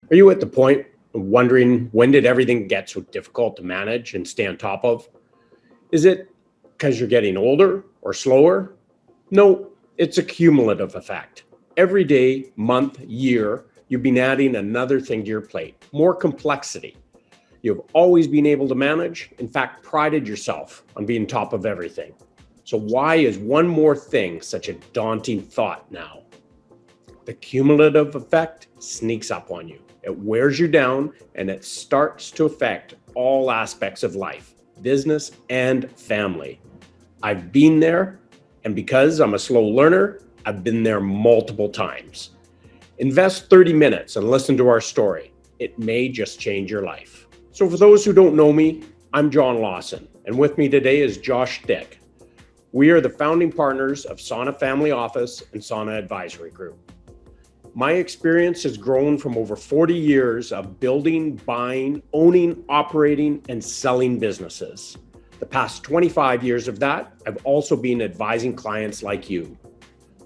Are you at the point of wondering when did everything get so difficult to manage and stay on top of? Is it because you're getting older or slower? No, it's a cumulative effect. Every day, month, year, you've been adding another thing to your plate, more complexity. You've always been able to manage, in fact, prided yourself on being top of everything. So why is one more thing such a daunting thought now? The cumulative effect sneaks up on you. It wears you down and it starts to affect all aspects of life, business and family. I've been there, and because I'm a slow learner, I've been there multiple times. Invest 30 minutes and listen to our story. It may just change your life. So for those who don't know me, I'm John Lawson, and with me today is Josh Dyck. We are the founding partners of Sauna Family Office and Sauna Advisory Group. My experience has grown from over 40 years of building, buying, owning, operating, and selling businesses. The past 25 years of that, I've also been advising clients like you.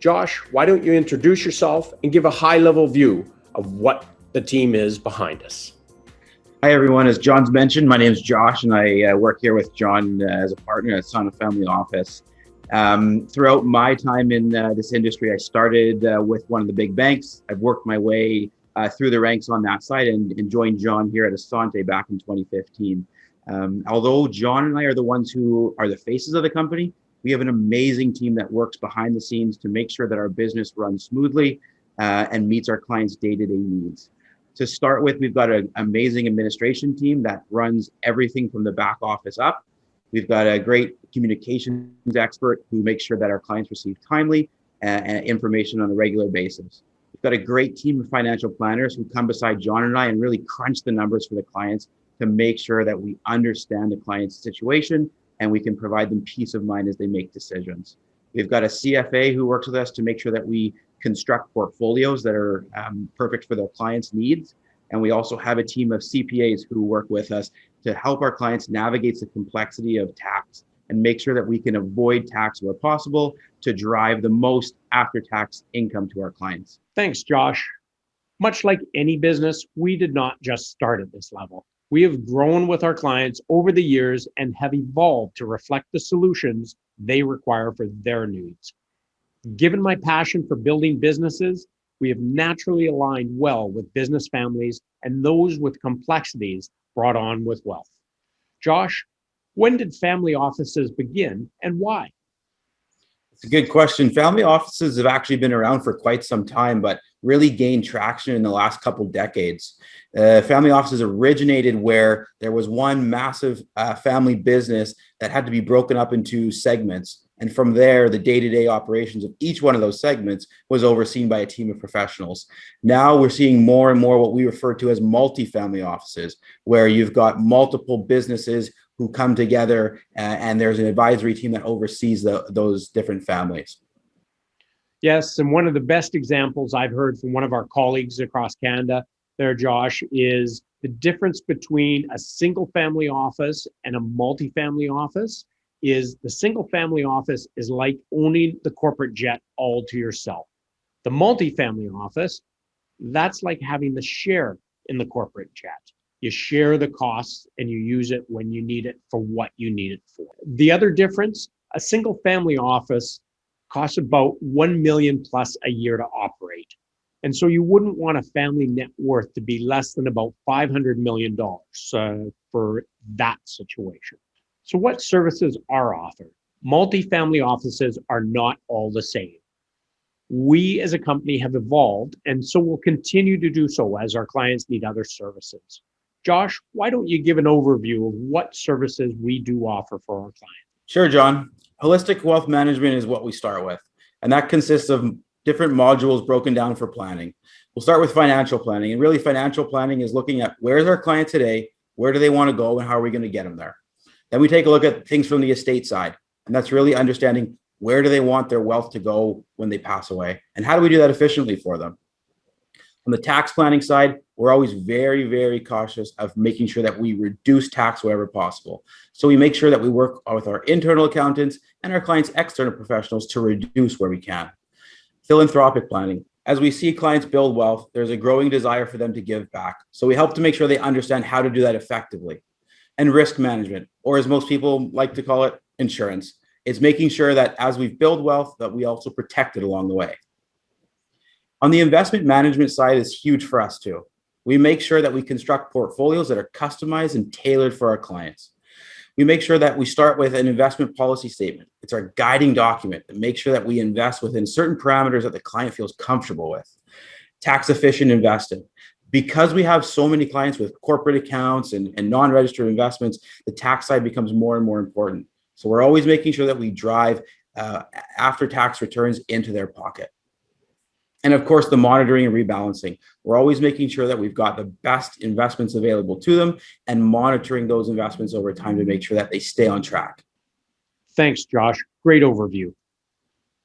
Josh, why don't you introduce yourself and give a high-level view of what the team is behind us? Hi, everyone. As John's mentioned, my name is Josh, and I work here with John as a partner at Sauna Family Office. Throughout my time in this industry, I started with one of the big banks. I've worked my way through the ranks on that side and joined John here at Asante back in 2015. Although John and I are the ones who are the faces of the company, we have an amazing team that works behind the scenes to make sure that our business runs smoothly and meets our clients' day-to-day needs. To start with, we've got an amazing administration team that runs everything from the back office up. We've got a great communications expert who makes sure that our clients receive timely information on a regular basis. We've got a great team of financial planners who come beside John and I and really crunch the numbers for the clients to make sure that we understand the client's situation and we can provide them peace of mind as they make decisions. We've got a CFA who works with us to make sure that we construct portfolios that are perfect for their clients' needs. And we also have a team of CPAs who work with us to help our clients navigate the complexity of tax and make sure that we can avoid tax where possible to drive the most after-tax income to our clients. Thanks, Josh. Much like any business, we did not just start at this level. We have grown with our clients over the years and have evolved to reflect the solutions they require for their needs. Given my passion for building businesses, we have naturally aligned well with business families and those with complexities brought on with wealth. Josh, when did family offices begin and why? It's a good question. Family offices have actually been around for quite some time, but really gained traction in the last couple decades. Family offices originated where there was one massive family business that had to be broken up into segments. And from there, the day-to-day operations of each one of those segments was overseen by a team of professionals. Now we're seeing more and more what we refer to as multi-family offices, where you've got multiple businesses who come together and there's an advisory team that oversees those different families. Yes, and one of the best examples I've heard from one of our colleagues across Canada there, Josh, is the difference between a single family office and a multi-family office is the single family office is like owning the corporate jet all to yourself. The multi-family office, that's like having the share in the corporate jet. You share the costs and you use it when you need it for what you need it for. The other difference, a single family office costs about 1 million plus a year to operate. And so you wouldn't want a family net worth to be less than about $500 million for that situation. So what services are offered? Multi-family offices are not all the same. We as a company have evolved, and so we'll continue to do so as our clients need other services. Josh, why don't you give an overview of what services we do offer for our clients? Sure, John. Holistic wealth management is what we start with, and that consists of different modules broken down for planning. We'll start with financial planning, and really financial planning is looking at where's our client today, where do they want to go, and how are we going to get them there? Then we take a look at things from the estate side, and that's really understanding where do they want their wealth to go when they pass away, and how do we do that efficiently for them? On the tax planning side, we're always very, very cautious of making sure that we reduce tax wherever possible. So we make sure that we work with our internal accountants and our clients' external professionals to reduce where we can. Philanthropic planning. As we see clients build wealth, there's a growing desire for them to give back. So we help to make sure they understand how to do that effectively. And risk management, or as most people like to call it, insurance. It's making sure that as we build wealth, that we also protect it along the way. On the investment management side is huge for us too. We make sure that we construct portfolios that are customized and tailored for our clients. We make sure that we start with an investment policy statement. It's our guiding document that makes sure that we invest within certain parameters that the client feels comfortable with. Tax efficient investing. Because we have so many clients with corporate accounts and non-registered investments, the tax side becomes more and more important. So we're always making sure that we drive after-tax returns into their pocket. And of course, the monitoring and rebalancing. We're always making sure that we've got the best investments available to them and monitoring those investments over time to make sure that they stay on track. Thanks, Josh. Great overview.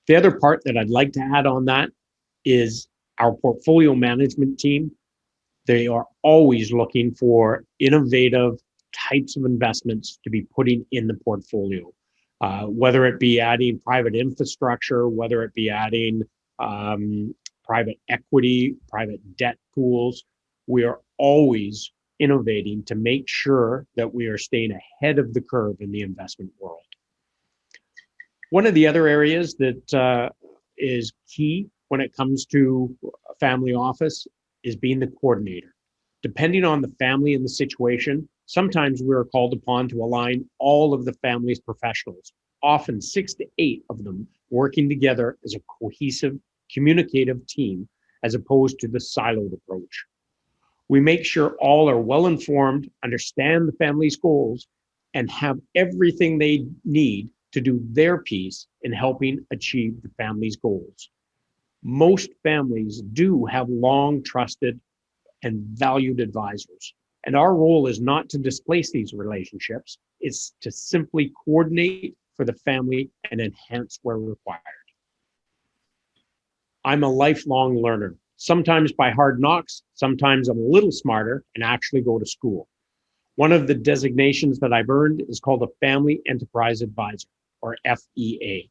The other part that I'd like to add on that is our portfolio management team. They are always looking for innovative types of investments to be putting in the portfolio, whether it be adding private infrastructure, whether it be adding private equity, private debt pools. We are always innovating to make sure that we are staying ahead of the curve in the investment world. One of the other areas that is key when it comes to a family office is being the coordinator. Depending on the family and the situation, sometimes we are called upon to align all of the family's professionals, often 6 to 8 of them working together as a cohesive, communicative team, as opposed to the siloed approach. We make sure all are well informed, understand the family's goals, and have everything they need to do their piece in helping achieve the family's goals. Most families do have long trusted and valued advisors. And our role is not to displace these relationships, it's to simply coordinate for the family and enhance where required. I'm a lifelong learner, sometimes by hard knocks, sometimes I'm a little smarter and actually go to school. One of the designations that I've earned is called a Family Enterprise Advisor, or FEA.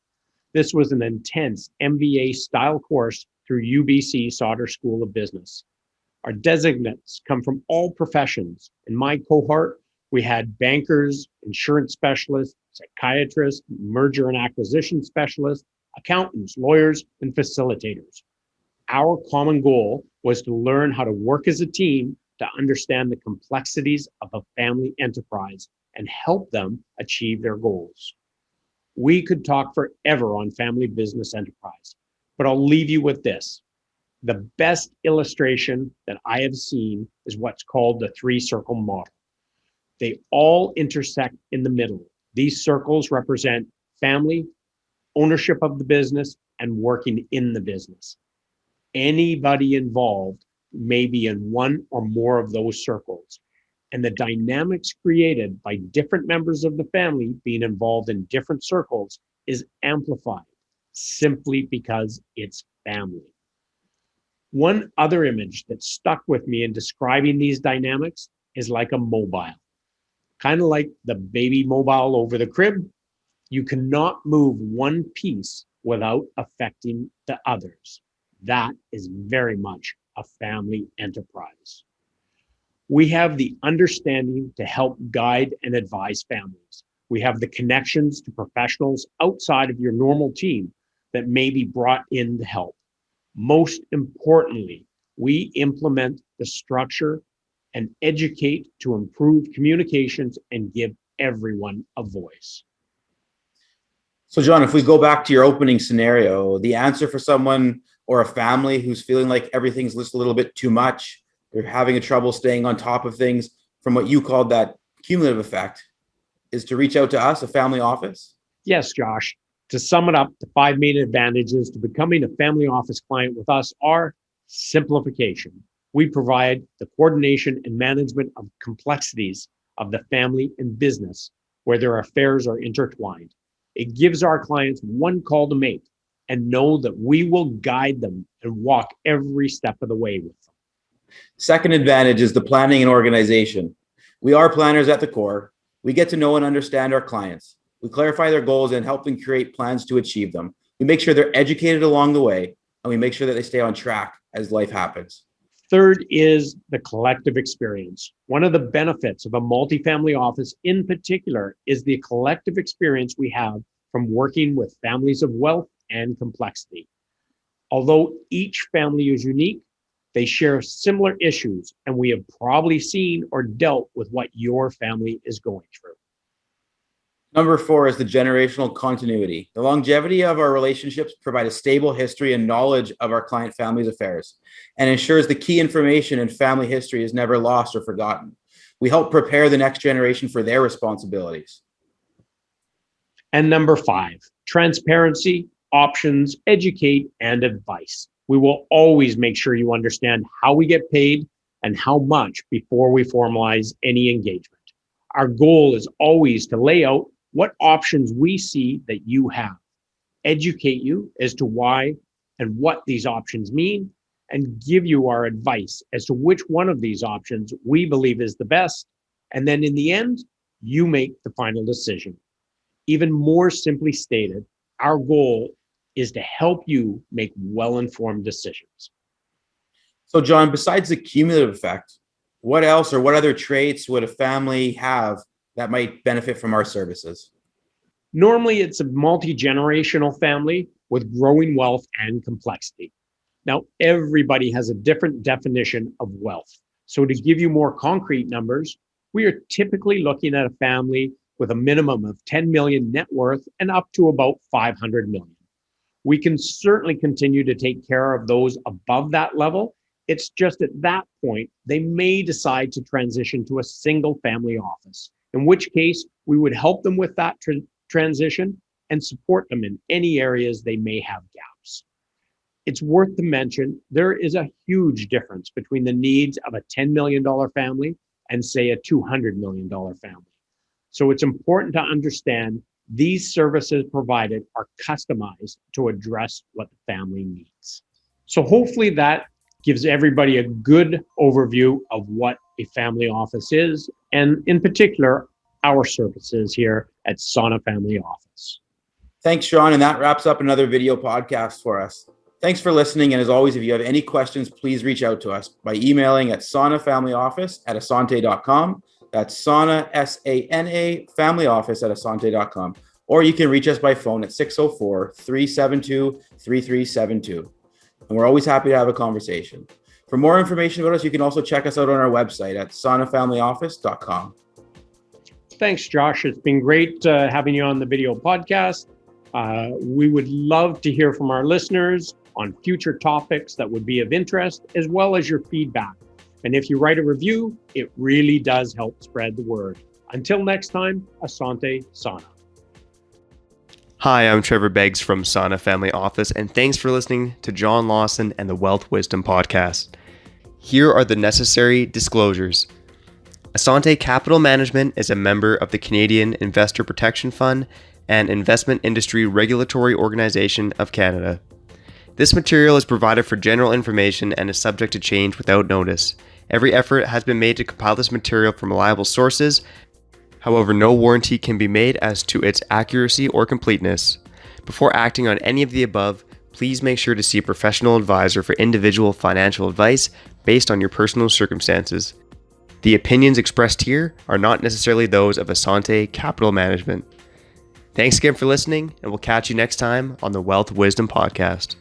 This was an intense MBA style course through UBC Sauder School of Business. Our designates come from all professions. In my cohort, we had bankers, insurance specialists, psychiatrists, merger and acquisition specialists, accountants, lawyers, and facilitators. Our common goal was to learn how to work as a team to understand the complexities of a family enterprise and help them achieve their goals. We could talk forever on family business enterprise, but I'll leave you with this. The best illustration that I have seen is what's called the 3-circle model. They all intersect in the middle. These circles represent family, ownership of the business, and working in the business. Anybody involved may be in one or more of those circles. And the dynamics created by different members of the family being involved in different circles is amplified simply because it's family. One other image that stuck with me in describing these dynamics is like a mobile. Kind of like the baby mobile over the crib. You cannot move one piece without affecting the others. That is very much a family enterprise. We have the understanding to help guide and advise families. We have the connections to professionals outside of your normal team that may be brought in to help. Most importantly, we implement the structure and educate to improve communications and give everyone a voice. So John, if we go back to your opening scenario, the answer for someone or a family who's feeling like everything's just a little bit too much, they're having a trouble staying on top of things from what you called that cumulative effect, is to reach out to us, a family office? Yes, Josh. To sum it up, the 5 main advantages to becoming a family office client with us are simplification. We provide the coordination and management of complexities of the family and business where their affairs are intertwined. It gives our clients one call to make and know that we will guide them and walk every step of the way with them. Second advantage is the planning and organization. We are planners at the core. We get to know and understand our clients. We clarify their goals and help them create plans to achieve them. We make sure they're educated along the way. and we make sure that they stay on track as life happens. Third is the collective experience. One of the benefits of a multifamily office in particular is the collective experience we have from working with families of wealth and complexity. Although each family is unique, they share similar issues, and we have probably seen or dealt with what your family is going through. Number 4 is the generational continuity. The longevity of our relationships provide a stable history and knowledge of our client family's affairs and ensures the key information in family history is never lost or forgotten. We help prepare the next generation for their responsibilities. And number 5, transparency, options, educate, and advice. We will always make sure you understand how we get paid and how much before we formalize any engagement. Our goal is always to lay out what options we see that you have, educate you as to why and what these options mean, and give you our advice as to which one of these options we believe is the best. And then in the end, you make the final decision. Even more simply stated, our goal is to help you make well-informed decisions. So John, besides the cumulative effect, what else or what other traits would a family have that might benefit from our services? Normally, it's a multi-generational family with growing wealth and complexity. Now, everybody has a different definition of wealth. So to give you more concrete numbers, we are typically looking at a family with a minimum of 10 million net worth and up to about 500 million. We can certainly continue to take care of those above that level. It's just at that point, they may decide to transition to a single family office, in which case we would help them with that transition and support them in any areas they may have gaps. It's worth to mention, there is a huge difference between the needs of a $10 million family and say a $200 million family. So it's important to understand these services provided are customized to address what the family needs. So hopefully that gives everybody a good overview of what a family office is, and in particular, our services here at Sana Family Office. Thanks, Sean. And that wraps up another video podcast for us. Thanks for listening. And as always, if you have any questions, please reach out to us by emailing at sanafamilyoffice@asante.com. That's Sana, S-A-N-A, familyoffice@asante.com. Or you can reach us by phone at 604-372-3372. And we're always happy to have a conversation. For more information about us, you can also check us out on our website at sanafamilyoffice.com. Thanks, Josh. It's been great having you on the video podcast. We would love to hear from our listeners on future topics that would be of interest, as well as your feedback. And if you write a review, it really does help spread the word. Until next time, Asante Sana. Hi, I'm Trevor Beggs from Sana Family Office, and thanks for listening to John Lawson and the Wealth Wisdom Podcast. Here are the necessary disclosures. Asante Capital Management is a member of the Canadian Investor Protection Fund and Investment Industry Regulatory Organization of Canada. This material is provided for general information and is subject to change without notice. Every effort has been made to compile this material from reliable sources. However, no warranty can be made as to its accuracy or completeness. Before acting on any of the above, please make sure to see a professional advisor for individual financial advice based on your personal circumstances. The opinions expressed here are not necessarily those of Asante Capital Management. Thanks again for listening, and we'll catch you next time on the Wealth Wisdom Podcast.